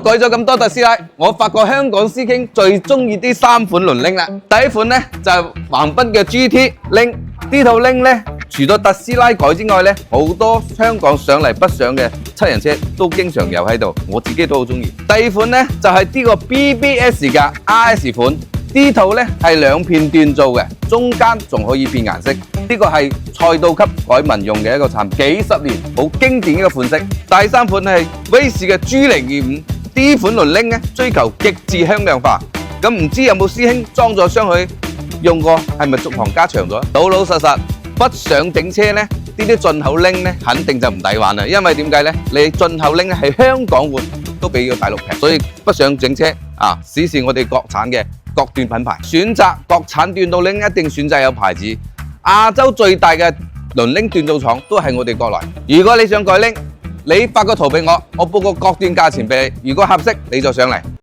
改咗咁多特斯拉，我發覺香港師兄最中意啲3款輪鈴啦。第一款呢，就係橫濱嘅 GT 鈴，呢套鈴呢，除咗特斯拉改之外呢，好多香港上嚟北上嘅7人車都經常有喺度，我自己都好中意。第二款呢，就係呢個 BBS 嘅 RS 款。呢套呢係2片鍛造嘅，中間仲可以變顏色。呢個係賽道級改民用嘅一個產品，幾十年好經典嘅一個款式。第三款係威士嘅 G025，呢款輪鈴呢追求極致香亮化。咁唔知有冇師兄裝咗上去用過，係咪續航加長咗？老老實實北上整車呢，呢啲進口鈴呢肯定就唔抵玩啦。因為點解呢？你進口鈴呢係香港換都比個大陸平，所以北上整車啊，試試我哋國產嘅。各段品牌選擇國產鍛造鈴一定選擇有牌子，亞洲最大嘅輪鈴鍛造廠都係我哋國內。如果你想改鈴，你發個圖俾我，我報個各段價錢俾你。如果合適，你就上嚟。